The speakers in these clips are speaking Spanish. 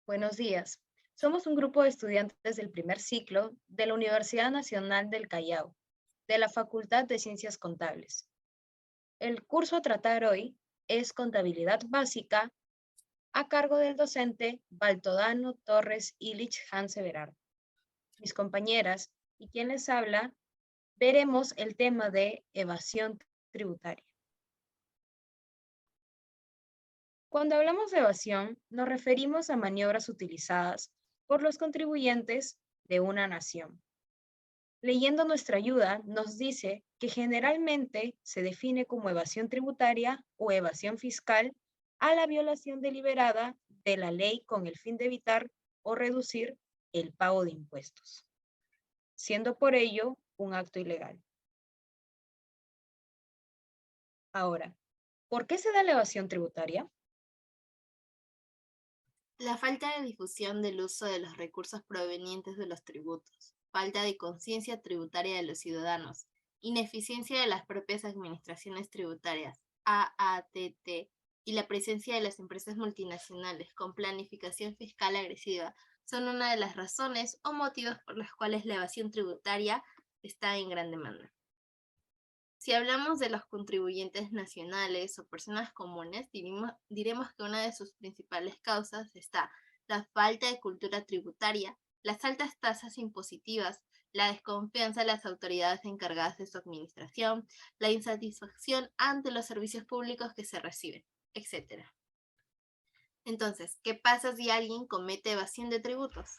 Buenos días. Somos un grupo de estudiantes del primer ciclo de la Universidad Nacional del Callao, de la Facultad de Ciencias Contables. El curso a tratar hoy es Contabilidad Básica a cargo del docente Baltodano Torres Illich Hanseverar. Mis compañeras y quien les habla, veremos el tema de evasión tributaria. Cuando hablamos de evasión, nos referimos a maniobras utilizadas por los contribuyentes de una nación. Leyendo nuestra ayuda, nos dice que generalmente se define como evasión tributaria o evasión fiscal a la violación deliberada de la ley con el fin de evitar o reducir el pago de impuestos, siendo por ello un acto ilegal. Ahora, ¿por qué se da la evasión tributaria? La falta de difusión del uso de los recursos provenientes de los tributos, falta de conciencia tributaria de los ciudadanos, ineficiencia de las propias administraciones tributarias, AATT, y la presencia de las empresas multinacionales con planificación fiscal agresiva son una de las razones o motivos por los cuales la evasión tributaria está en gran demanda. Si hablamos de los contribuyentes nacionales o personas comunes, diremos que una de sus principales causas está la falta de cultura tributaria, las altas tasas impositivas, la desconfianza de las autoridades encargadas de su administración, la insatisfacción ante los servicios públicos que se reciben, etc. Entonces, ¿qué pasa si alguien comete evasión de tributos?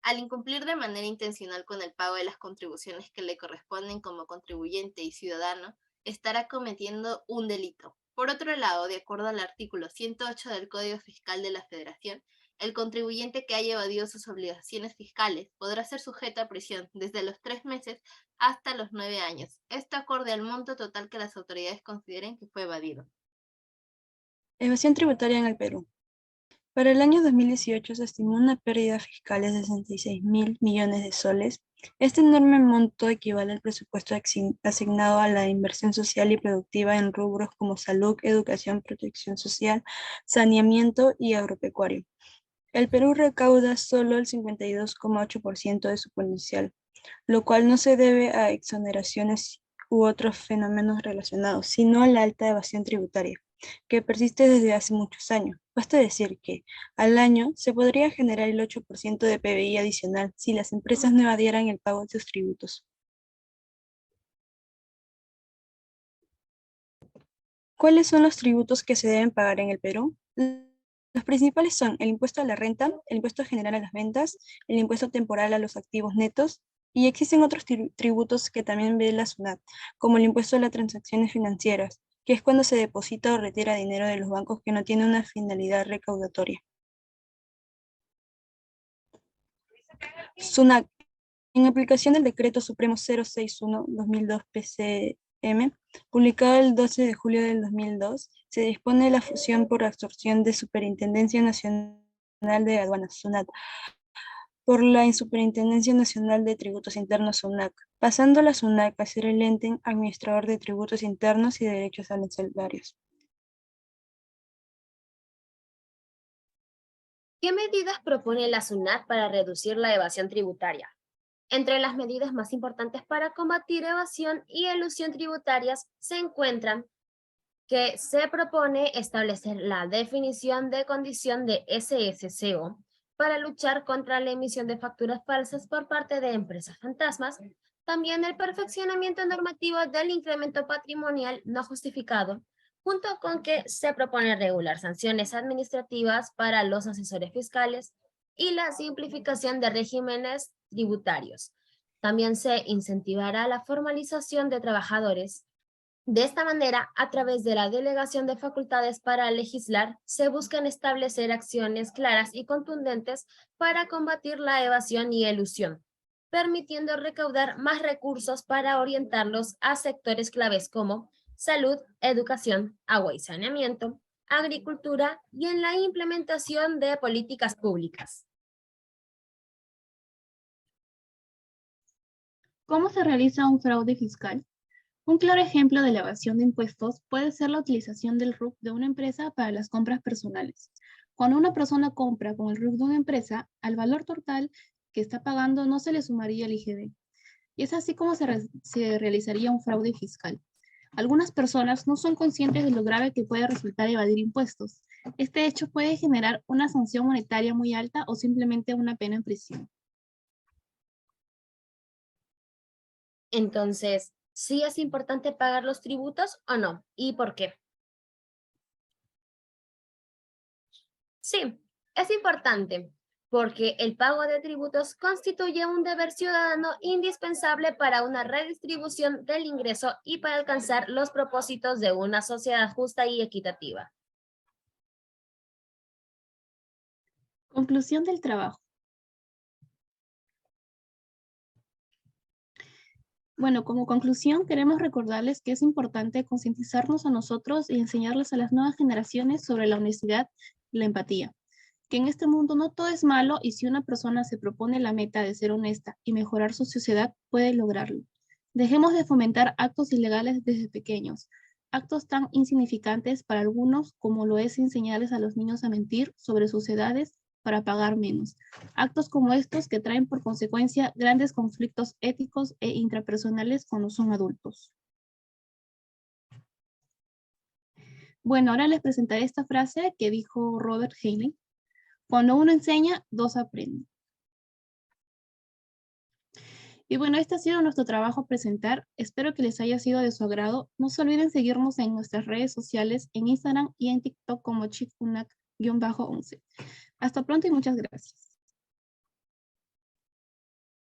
Al incumplir de manera intencional con el pago de las contribuciones que le corresponden como contribuyente y ciudadano, estará cometiendo un delito. Por otro lado, de acuerdo al artículo 108 del Código Fiscal de la Federación, el contribuyente que haya evadido sus obligaciones fiscales podrá ser sujeto a prisión desde los 3 meses hasta los 9 años. Esto acorde al monto total que las autoridades consideren que fue evadido. Evasión tributaria en el Perú. Para el año 2018 se estimó una pérdida fiscal de 66.000 millones de soles. Este enorme monto equivale al presupuesto asignado a la inversión social y productiva en rubros como salud, educación, protección social, saneamiento y agropecuario. El Perú recauda solo el 52,8% de su potencial, lo cual no se debe a exoneraciones u otros fenómenos relacionados, sino a la alta evasión tributaria, que persiste desde hace muchos años. Basta decir que al año se podría generar el 8% de PBI adicional si las empresas no evadieran el pago de sus tributos. ¿Cuáles son los tributos que se deben pagar en el Perú? Los principales son el impuesto a la renta, el impuesto general a las ventas, el impuesto temporal a los activos netos, y existen otros tributos que también ve la SUNAT, como el impuesto a las transacciones financieras, que es cuando se deposita o retira dinero de los bancos que no tiene una finalidad recaudatoria. SUNAT, en aplicación del Decreto Supremo 061/2002 PCM, publicado el 12 de julio del 2002, se dispone la fusión por absorción de Superintendencia Nacional de Aduanas, SUNAT, por la Superintendencia Nacional de Tributos Internos, SUNAC, pasando la SUNAC a ser el ente administrador de tributos internos y derechos arancelarios. ¿Qué medidas propone la SUNAT para reducir la evasión tributaria? Entre las medidas más importantes para combatir evasión y elusión tributarias se encuentran que se propone establecer la definición de condición de SSCO para luchar contra la emisión de facturas falsas por parte de empresas fantasmas, también el perfeccionamiento normativo del incremento patrimonial no justificado, junto con que se propone regular sanciones administrativas para los asesores fiscales y la simplificación de regímenes tributarios. También se incentivará la formalización de trabajadores. De esta manera, a través de la delegación de facultades para legislar, se buscan establecer acciones claras y contundentes para combatir la evasión y elusión, permitiendo recaudar más recursos para orientarlos a sectores claves como salud, educación, agua y saneamiento, agricultura y en la implementación de políticas públicas. ¿Cómo se realiza un fraude fiscal? Un claro ejemplo de la evasión de impuestos puede ser la utilización del RUC de una empresa para las compras personales. Cuando una persona compra con el RUC de una empresa, al valor total que está pagando no se le sumaría el IGB. Y es así como se realizaría un fraude fiscal. Algunas personas no son conscientes de lo grave que puede resultar evadir impuestos. Este hecho puede generar una sanción monetaria muy alta o simplemente una pena en prisión. Entonces, ¿sí es importante pagar los tributos o no? ¿Y por qué? Sí, es importante porque el pago de tributos constituye un deber ciudadano indispensable para una redistribución del ingreso y para alcanzar los propósitos de una sociedad justa y equitativa. Conclusión del trabajo. Bueno, como conclusión, queremos recordarles que es importante concientizarnos a nosotros y enseñarles a las nuevas generaciones sobre la honestidad y la empatía. Que en este mundo no todo es malo y si una persona se propone la meta de ser honesta y mejorar su sociedad, puede lograrlo. Dejemos de fomentar actos ilegales desde pequeños, actos tan insignificantes para algunos como lo es enseñarles a los niños a mentir sobre sus edades para pagar menos. Actos como estos que traen por consecuencia grandes conflictos éticos e intrapersonales cuando son adultos. Bueno, ahora les presentaré esta frase que dijo Robert Heinlein. Cuando uno enseña, dos aprenden. Y bueno, este ha sido nuestro trabajo a presentar. Espero que les haya sido de su agrado. No se olviden seguirnos en nuestras redes sociales, en Instagram y en TikTok como chifunac-11. Hasta pronto y muchas gracias.